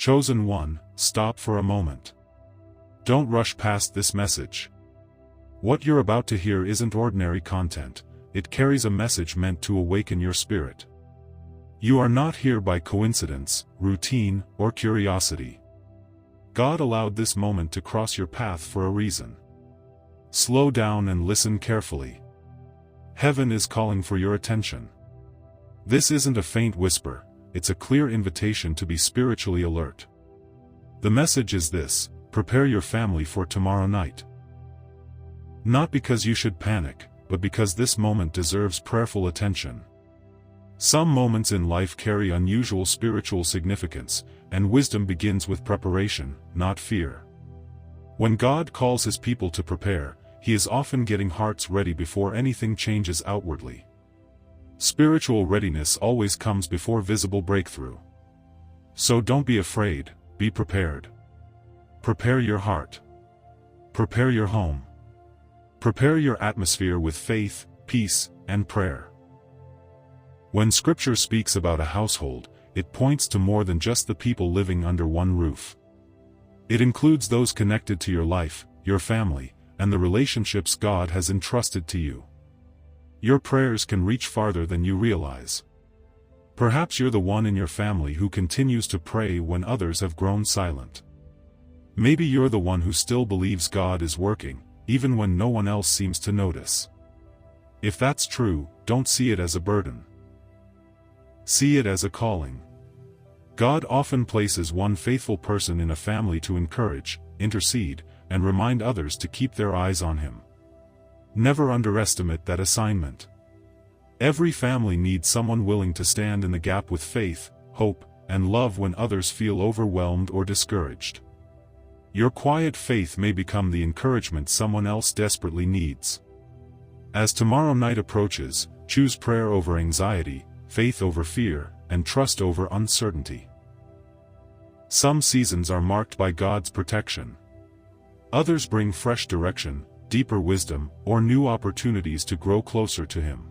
Chosen one, stop for a moment. Don't rush past this message. What you're about to hear isn't ordinary content, it carries a message meant to awaken your spirit. You are not here by coincidence, routine, or curiosity. God allowed this moment to cross your path for a reason. Slow down and listen carefully. Heaven is calling for your attention. This isn't a faint whisper, it's a clear invitation to be spiritually alert. The message is this: prepare your family for tomorrow night. Not because you should panic, but because this moment deserves prayerful attention. Some moments in life carry unusual spiritual significance, and wisdom begins with preparation, not fear. When God calls His people to prepare, He is often getting hearts ready before anything changes outwardly. Spiritual readiness always comes before visible breakthrough. So don't be afraid, be prepared. Prepare your heart. Prepare your home. Prepare your atmosphere with faith, peace, and prayer. When Scripture speaks about a household, it points to more than just the people living under one roof. It includes those connected to your life, your family, and the relationships God has entrusted to you. Your prayers can reach farther than you realize. Perhaps you're the one in your family who continues to pray when others have grown silent. Maybe you're the one who still believes God is working, even when no one else seems to notice. If that's true, don't see it as a burden. See it as a calling. God often places one faithful person in a family to encourage, intercede, and remind others to keep their eyes on Him. Never underestimate that assignment. Every family needs someone willing to stand in the gap with faith, hope, and love when others feel overwhelmed or discouraged. Your quiet faith may become the encouragement someone else desperately needs. As tomorrow night approaches, choose prayer over anxiety, faith over fear, and trust over uncertainty. Some seasons are marked by God's protection. Others bring fresh direction, deeper wisdom, or new opportunities to grow closer to Him.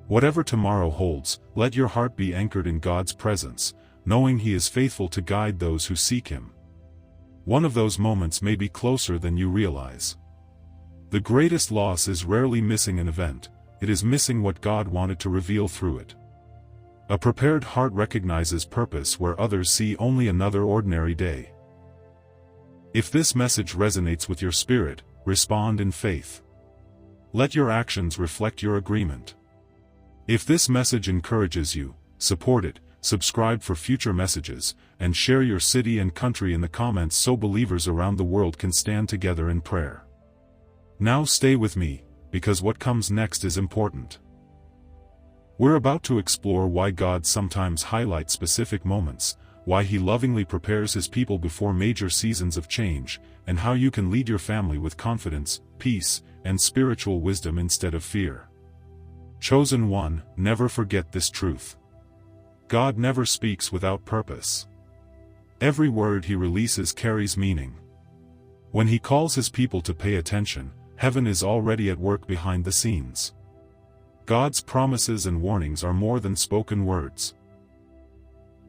Whatever tomorrow holds, let your heart be anchored in God's presence, knowing He is faithful to guide those who seek Him. One of those moments may be closer than you realize. The greatest loss is rarely missing an event, it is missing what God wanted to reveal through it. A prepared heart recognizes purpose where others see only another ordinary day. If this message resonates with your spirit, respond in faith. Let your actions reflect your agreement. If this message encourages you, support it, subscribe for future messages, and share your city and country in the comments so believers around the world can stand together in prayer. Now stay with me, because what comes next is important. We're about to explore why God sometimes highlights specific moments, why He lovingly prepares His people before major seasons of change, and how you can lead your family with confidence, peace, and spiritual wisdom instead of fear. Chosen one, never forget this truth. God never speaks without purpose. Every word He releases carries meaning. When He calls His people to pay attention, heaven is already at work behind the scenes. God's promises and warnings are more than spoken words.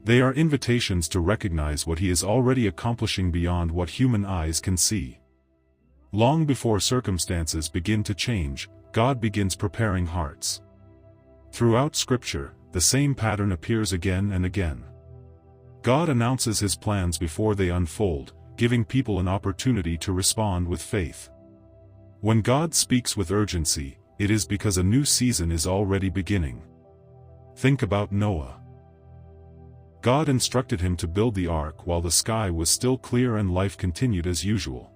They are invitations to recognize what He is already accomplishing beyond what human eyes can see. Long before circumstances begin to change, God begins preparing hearts. Throughout Scripture, the same pattern appears again and again. God announces His plans before they unfold, giving people an opportunity to respond with faith. When God speaks with urgency, it is because a new season is already beginning. Think about Noah. God instructed him to build the ark while the sky was still clear and life continued as usual.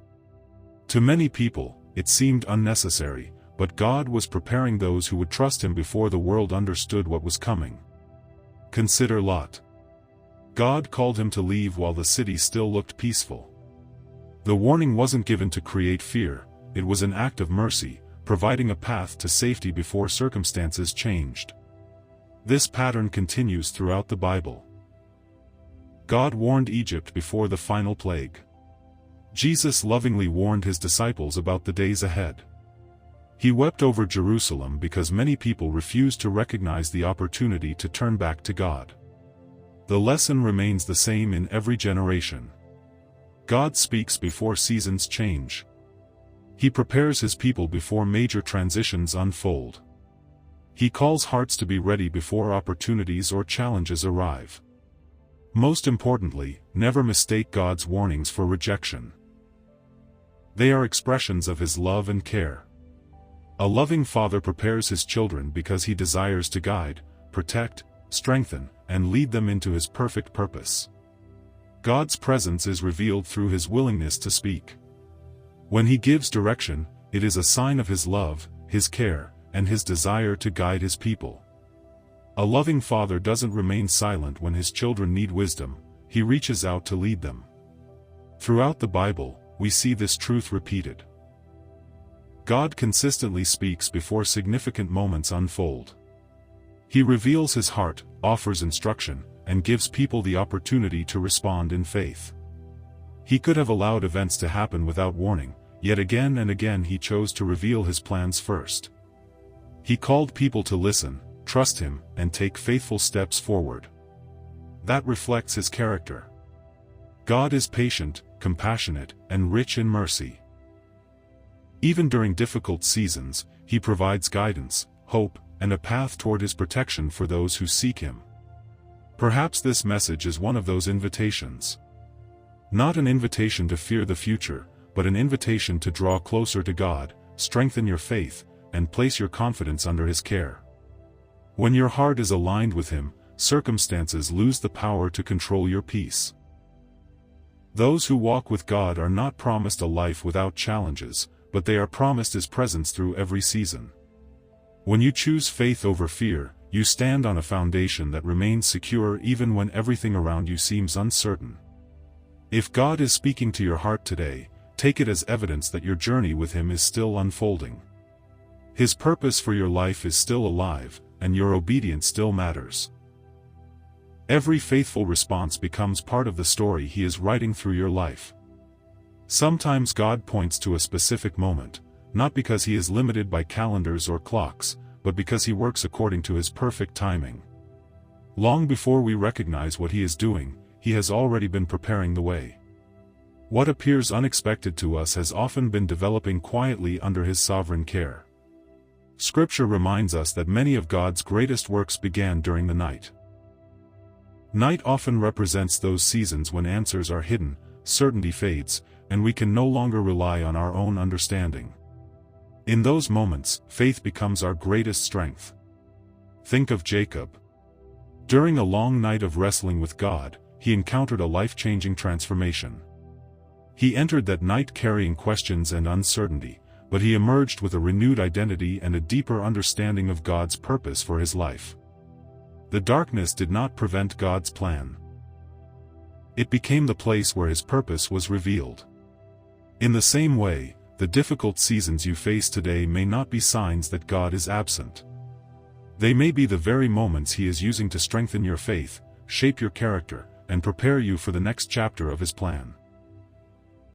To many people, it seemed unnecessary, but God was preparing those who would trust Him before the world understood what was coming. Consider Lot. God called him to leave while the city still looked peaceful. The warning wasn't given to create fear, it was an act of mercy, providing a path to safety before circumstances changed. This pattern continues throughout the Bible. God warned Egypt before the final plague. Jesus lovingly warned His disciples about the days ahead. He wept over Jerusalem because many people refused to recognize the opportunity to turn back to God. The lesson remains the same in every generation. God speaks before seasons change. He prepares his people before major transitions unfold. He calls hearts to be ready before opportunities or challenges arrive. Most importantly, never mistake God's warnings for rejection. They are expressions of his love and care. A loving father prepares his children because he desires to guide, protect, strengthen, and lead them into his perfect purpose. God's presence is revealed through his willingness to speak. When he gives direction, it is a sign of his love, his care, and his desire to guide his people. A loving father doesn't remain silent when his children need wisdom, he reaches out to lead them. Throughout the Bible, we see this truth repeated. God consistently speaks before significant moments unfold. He reveals his heart, offers instruction, and gives people the opportunity to respond in faith. He could have allowed events to happen without warning, yet again and again he chose to reveal his plans first. He called people to listen, trust him, and take faithful steps forward. That reflects his character. God is patient, compassionate, and rich in mercy. Even during difficult seasons, he provides guidance, hope, and a path toward his protection for those who seek him. Perhaps this message is one of those invitations. Not an invitation to fear the future, but an invitation to draw closer to God, strengthen your faith, and place your confidence under his care. When your heart is aligned with him, circumstances lose the power to control your peace. Those who walk with God are not promised a life without challenges, but they are promised his presence through every season. When you choose faith over fear, you stand on a foundation that remains secure even when everything around you seems uncertain. If God is speaking to your heart today, take it as evidence that your journey with him is still unfolding. His purpose for your life is still alive, and your obedience still matters. Every faithful response becomes part of the story he is writing through your life. Sometimes God points to a specific moment, not because he is limited by calendars or clocks, but because he works according to his perfect timing. Long before we recognize what he is doing, he has already been preparing the way. What appears unexpected to us has often been developing quietly under his sovereign care. Scripture reminds us that many of God's greatest works began during the night. Night often represents those seasons when answers are hidden, certainty fades, and we can no longer rely on our own understanding. In those moments, faith becomes our greatest strength. Think of Jacob. During a long night of wrestling with God, he encountered a life-changing transformation. He entered that night carrying questions and uncertainty, but he emerged with a renewed identity and a deeper understanding of God's purpose for his life. The darkness did not prevent God's plan. It became the place where his purpose was revealed. In the same way, the difficult seasons you face today may not be signs that God is absent. They may be the very moments he is using to strengthen your faith, shape your character, and prepare you for the next chapter of his plan.